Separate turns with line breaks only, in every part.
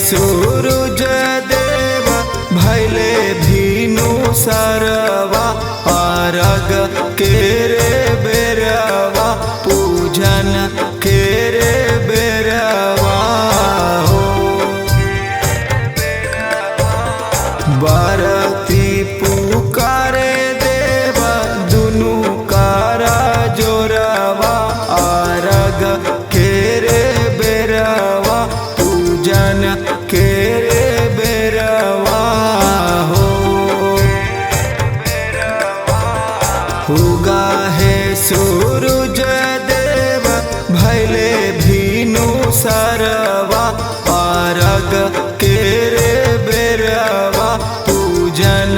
सूरज देव भैले भीनु सरवा अरग केरे बेरवा पूजन केरे बेरवा हो। बरती पुकारे देव दुनु कारा जोरवा अरग केरे बेरवा पूजन केरे बेरवा हो। उगा है सूरज देव भैले भीनु सरवा अरग केरे बेरवा पूजन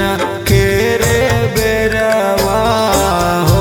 केरे बेरवा हो।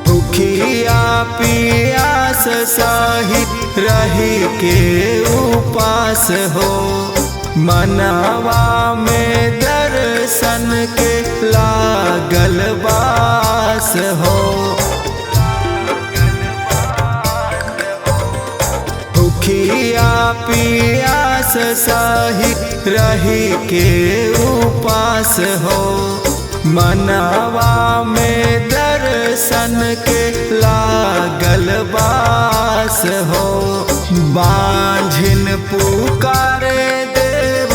भूखिया पियास साही रही के उपास हो। मनवा में दर्शन के लागल बास हो। भूखिया पियास साही रही के उपास हो। मनवा में दर्शन के लागल बास हो। बांझिन पुकारे देव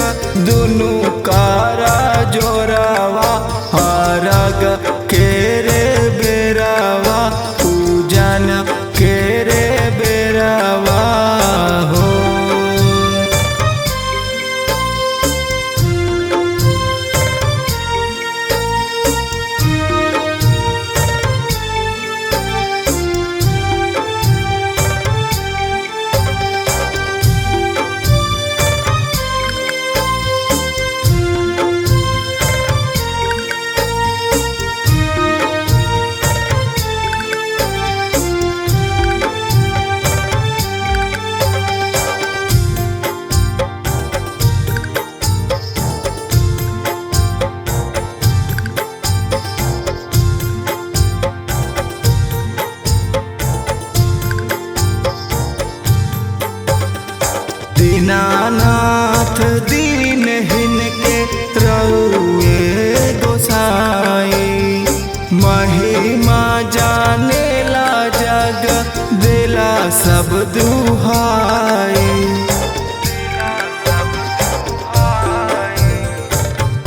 दुनु कारा जोरवा अरग केरे बेरवा पूजन केरे बेरवा हो। दीनानाथ दीनहीन के रउए गोसाई। महिमा जानेला जग देला सब दुहाई।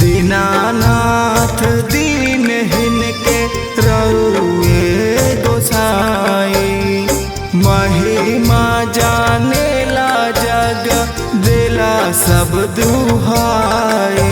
दीनानाथ दीनहीन के रउए गोसाई। महिमा जानेला जग देला सब दुहाई।